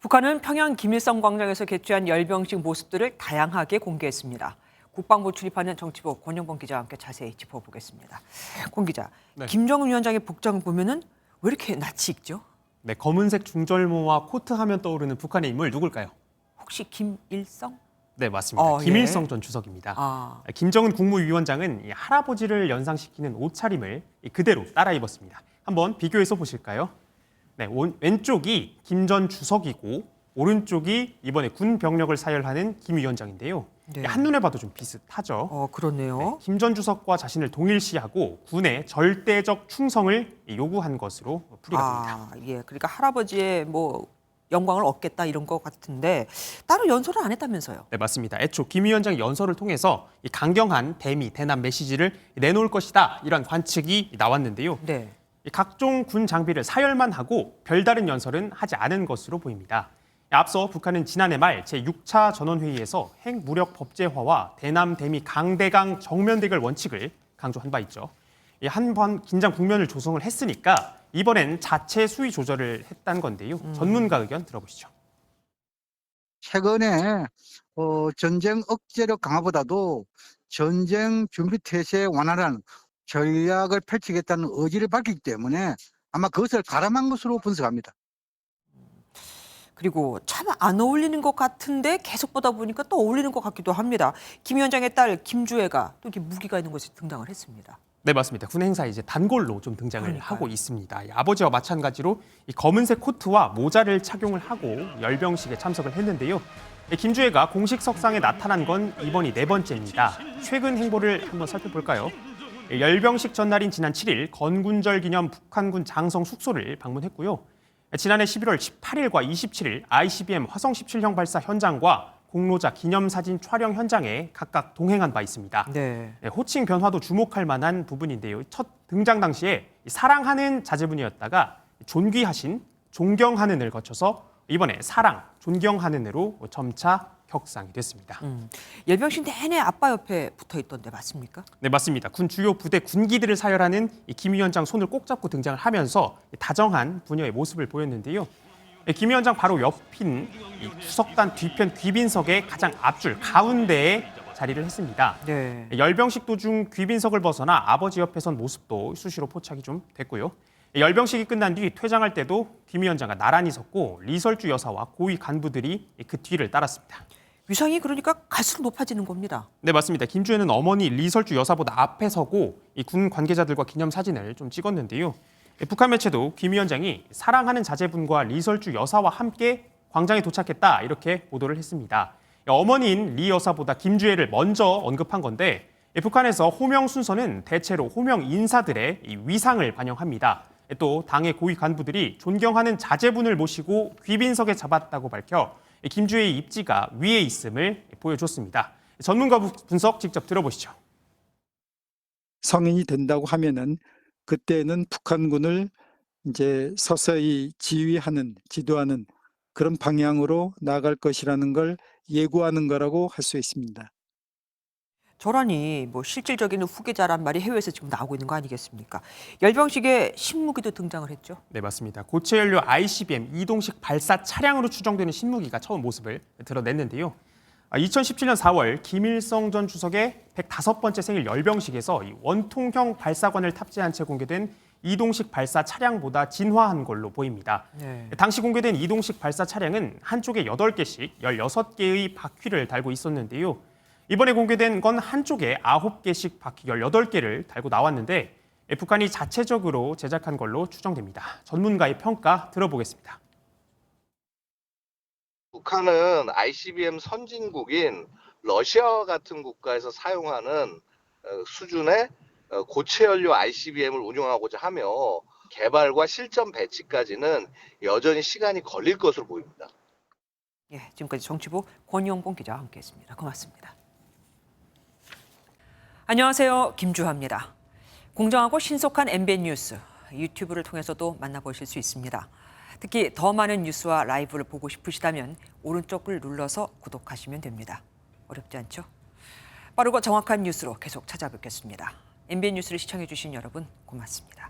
북한은 평양 김일성 광장에서 개최한 열병식 모습들을 다양하게 공개했습니다. 국방부 출입하는 정치부 권영범 기자와 함께 자세히 짚어보겠습니다. 권 기자, 네. 김정은 위원장의 복장을 보면은 왜 이렇게 낯이 익죠? 네, 검은색 중절모와 코트 하면 떠오르는 북한의 인물 누굴까요? 혹시 김일성? 네, 맞습니다. 예. 김일성 전 주석입니다. 김정은 국무위원장은 이 할아버지를 연상시키는 옷차림을 그대로 따라 입었습니다. 한번 비교해서 보실까요? 네, 왼쪽이 김 전 주석이고 오른쪽이 이번에 군 병력을 사열하는 김 위원장인데요. 네. 한눈에 봐도 좀 비슷하죠. 그렇네요. 네, 김 전 주석과 자신을 동일시하고 군의 절대적 충성을 요구한 것으로 풀이가 됩니다. 예. 그러니까 할아버지의 영광을 얻겠다 이런 것 같은데 따로 연설을 안 했다면서요? 네, 맞습니다. 애초 김 위원장 연설을 통해서 이 강경한 대미, 대남 메시지를 내놓을 것이다 이런 관측이 나왔는데요. 네. 이 각종 군 장비를 사열만 하고 별다른 연설은 하지 않은 것으로 보입니다. 앞서 북한은 지난해 말 제6차 전원회의에서 핵무력 법제화와 대남 대미 강대강 정면 대결 원칙을 강조한 바 있죠. 한번 긴장 국면을 조성을 했으니까 이번엔 자체 수위 조절을 했다는 건데요. 전문가 의견 들어보시죠. 최근에 전쟁 억제력 강화보다도 전쟁 준비 태세 완화라는 전략을 펼치겠다는 의지를 밝히기 때문에 아마 그것을 가람한 것으로 분석합니다. 그리고 참 안 어울리는 것 같은데 계속 보다 보니까 또 어울리는 것 같기도 합니다. 김 위원장의 딸 김주애가 또 이렇게 무기가 있는 것이 등장을 했습니다. 네, 맞습니다. 군 행사에 이제 단골로 좀 등장을 그러니까요. 하고 있습니다. 아버지와 마찬가지로 이 검은색 코트와 모자를 착용을 하고 열병식에 참석을 했는데요. 김주애가 공식 석상에 나타난 건 이번이 4번째입니다. 최근 행보를 한번 살펴볼까요? 열병식 전날인 지난 7일 건군절 기념 북한군 장성 숙소를 방문했고요. 지난해 11월 18일과 27일 ICBM 화성 17형 발사 현장과 공로자 기념사진 촬영 현장에 각각 동행한 바 있습니다. 네. 호칭 변화도 주목할 만한 부분인데요. 첫 등장 당시에 사랑하는 자제분이었다가 존귀하신, 존경하는을 거쳐서 이번에 사랑, 존경하는으로 점차 격상이 됐습니다. 열병식 내내 아빠 옆에 붙어 있던데 맞습니까? 네, 맞습니다. 군 주요 부대 군기들을 사열하는 김 위원장 손을 꼭 잡고 등장을 하면서 다정한 부녀의 모습을 보였는데요. 김 위원장 바로 옆인 이 구석단 뒤편 귀빈석의 가장 앞줄 가운데에 자리를 했습니다. 네. 열병식 도중 귀빈석을 벗어나 아버지 옆에 선 모습도 수시로 포착이 좀 됐고요. 열병식이 끝난 뒤 퇴장할 때도 김 위원장과 나란히 섰고 리설주 여사와 고위 간부들이 그 뒤를 따랐습니다. 위상이 그러니까 갈수록 높아지는 겁니다. 네, 맞습니다. 김주애는 어머니 리설주 여사보다 앞에 서고 이 군 관계자들과 기념 사진을 좀 찍었는데요. 북한 매체도 김 위원장이 사랑하는 자제분과 리설주 여사와 함께 광장에 도착했다 이렇게 보도를 했습니다. 어머니인 리 여사보다 김주애를 먼저 언급한 건데 북한에서 호명 순서는 대체로 호명 인사들의 이 위상을 반영합니다. 또 당의 고위 간부들이 존경하는 자제분을 모시고 귀빈석에 잡았다고 밝혀 김주애의 입지가 위에 있음을 보여줬습니다. 전문가 분석 직접 들어보시죠. 성인이 된다고 하면은 그때는 북한군을 이제 서서히 지휘하는, 지도하는 그런 방향으로 나아갈 것이라는 걸 예고하는 거라고 할 수 있습니다. 저라니 실질적인 후계자란 말이 해외에서 지금 나오고 있는 거 아니겠습니까? 열병식에 신무기도 등장을 했죠. 네, 맞습니다. 고체 연료 ICBM 이동식 발사 차량으로 추정되는 신무기가 처음 모습을 드러냈는데요. 2017년 4월 김일성 전 주석의 105번째 생일 열병식에서 이 원통형 발사관을 탑재한 채 공개된 이동식 발사 차량보다 진화한 걸로 보입니다. 네. 당시 공개된 이동식 발사 차량은 한쪽에 8개씩 16개의 바퀴를 달고 있었는데요. 이번에 공개된 건 한쪽에 9개씩 바퀴 18개를 달고 나왔는데 북한이 자체적으로 제작한 걸로 추정됩니다. 전문가의 평가 들어보겠습니다. 북한은 ICBM 선진국인 러시아 같은 국가에서 사용하는 수준의 고체 연료 ICBM을 운용하고자 하며 개발과 실전 배치까지는 여전히 시간이 걸릴 것으로 보입니다. 예, 지금까지 정치부 권영봉 기자와 함께했습니다. 고맙습니다. 안녕하세요, 김주하입니다. 공정하고 신속한 MBN 뉴스 유튜브를 통해서도 만나보실 수 있습니다. 특히 더 많은 뉴스와 라이브를 보고 싶으시다면 오른쪽을 눌러서 구독하시면 됩니다. 어렵지 않죠? 빠르고 정확한 뉴스로 계속 찾아뵙겠습니다. MBN 뉴스를 시청해 주신 여러분 고맙습니다.